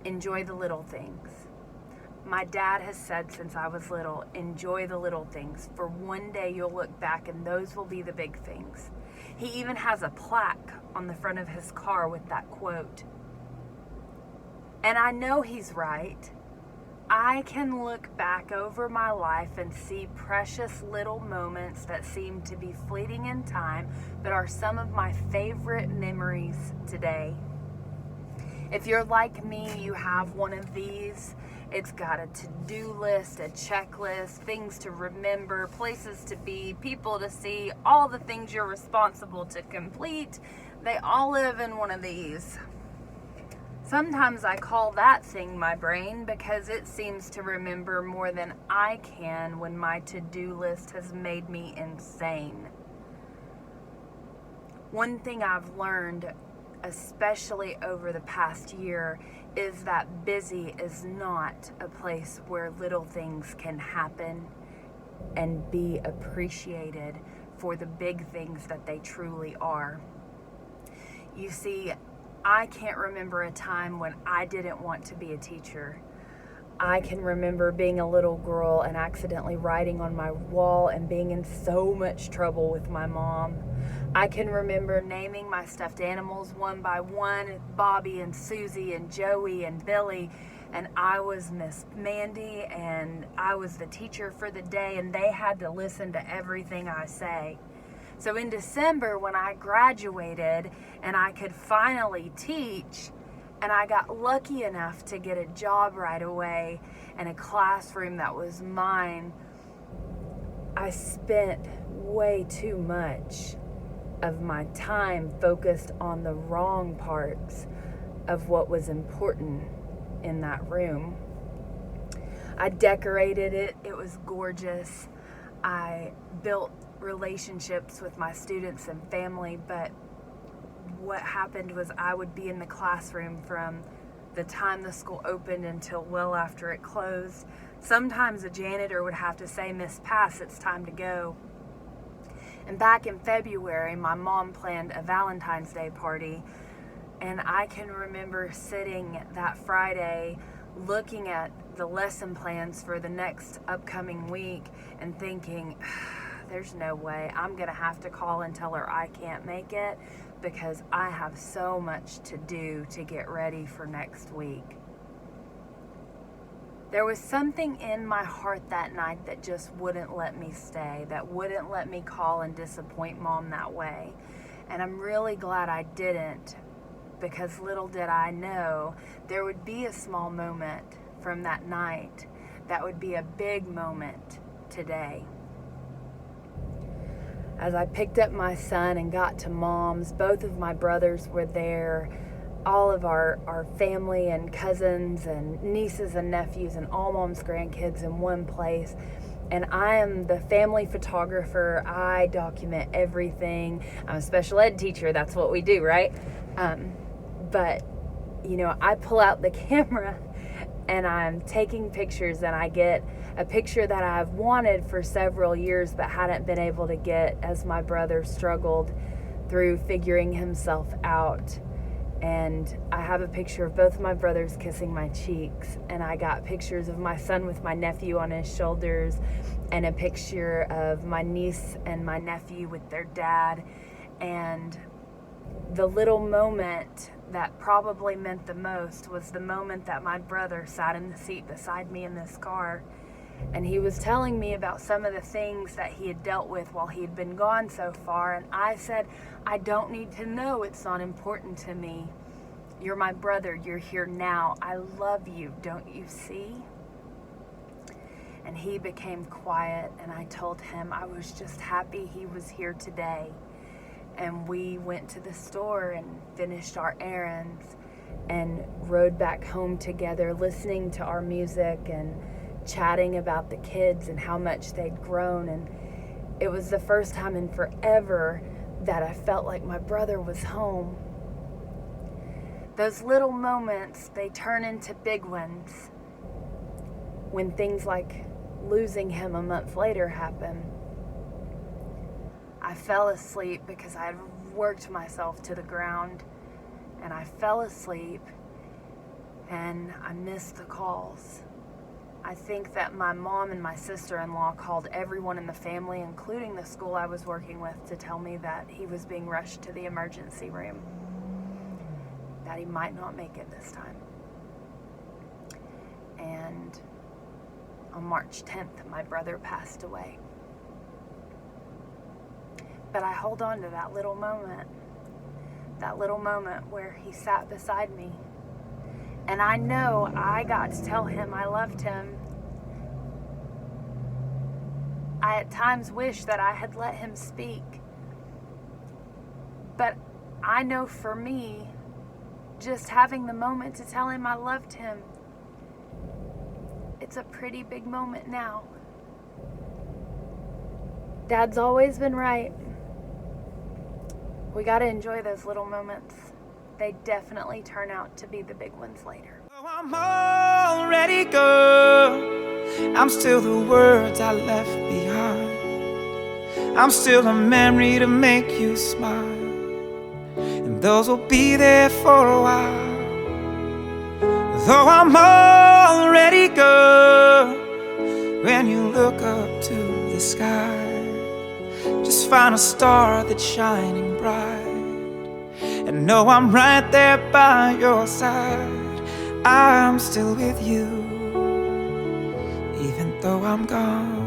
enjoy the little things. My dad has said since I was little, enjoy the little things, for one day you'll look back and those will be the big things. He even has a plaque on the front of his car with that quote. And I know he's right. I can look back over my life and see precious little moments that seem to be fleeting in time, but are some of my favorite memories today. If you're like me, you have one of these. It's got a to-do list, a checklist, things to remember, places to be, people to see, all the things you're responsible to complete. They all live in one of these. Sometimes I call that thing my brain because it seems to remember more than I can when my to-do list has made me insane. One thing I've learned, especially over the past year, is that busy is not a place where little things can happen and be appreciated for the big things that they truly are. You see, I can't remember a time when I didn't want to be a teacher. I can remember being a little girl and accidentally writing on my wall and being in so much trouble with my mom. I can remember naming my stuffed animals one by one, Bobby and Susie and Joey and Billy, and I was Miss Mandy and I was the teacher for the day, and they had to listen to everything I say. So in December, when I graduated and I could finally teach, and I got lucky enough to get a job right away in a classroom that was mine, I spent way too much of my time focused on the wrong parts of what was important in that room. I decorated it. It was gorgeous. I built relationships with my students and family, but what happened was I would be in the classroom from the time the school opened until well after it closed. Sometimes a janitor would have to say, "Miss Pass, it's time to go." And back in February, my mom planned a Valentine's Day party, and I can remember sitting that Friday looking at the lesson plans for the next upcoming week and thinking, there's no way. I'm going to have to call and tell her I can't make it because I have so much to do to get ready for next week. There was something in my heart that night that just wouldn't let me stay, that wouldn't let me call and disappoint Mom that way. And I'm really glad I didn't, because little did I know there would be a small moment from that night that would be a big moment today. As I picked up my son and got to Mom's, both of my brothers were there. All of our family and cousins and nieces and nephews and all Mom's grandkids in one place. And I am the family photographer. I document everything. I'm a special ed teacher. That's what we do, right? But, I pull out the camera and I'm taking pictures, and I get a picture that I've wanted for several years but hadn't been able to get as my brother struggled through figuring himself out. And I have a picture of both my brothers kissing my cheeks, and I got pictures of my son with my nephew on his shoulders, and a picture of my niece and my nephew with their dad. And the little moment that probably meant the most was the moment that my brother sat in the seat beside me in this car, and he was telling me about some of the things that he had dealt with while he had been gone so far. And I said, I don't need to know. It's not important to me. You're my brother. You're here now. I love you. Don't you see? And he became quiet, and I told him I was just happy he was here today. And we went to the store and finished our errands and rode back home together, listening to our music and chatting about the kids and how much they'd grown. And it was the first time in forever that I felt like my brother was home. Those little moments, they turn into big ones when things like losing him a month later happen. I fell asleep because I had worked myself to the ground, and I fell asleep, and I missed the calls. I think that my mom and my sister-in-law called everyone in the family, including the school I was working with, to tell me that he was being rushed to the emergency room, that he might not make it this time. And on March 10th, my brother passed away. But I hold on to that little moment where he sat beside me. And I know I got to tell him I loved him. I at times wish that I had let him speak. But I know for me, just having the moment to tell him I loved him, it's a pretty big moment now. Dad's always been right. We gotta enjoy those little moments. They definitely turn out to be the big ones later. Oh, I'm already gone. I'm still the words I left behind. I'm still a memory to make you smile, and those will be there for a while. Though I'm already gone, when you look up to the sky, just find a star that's shining bright, and know I'm right there by your side. I'm still with you, even though I'm gone.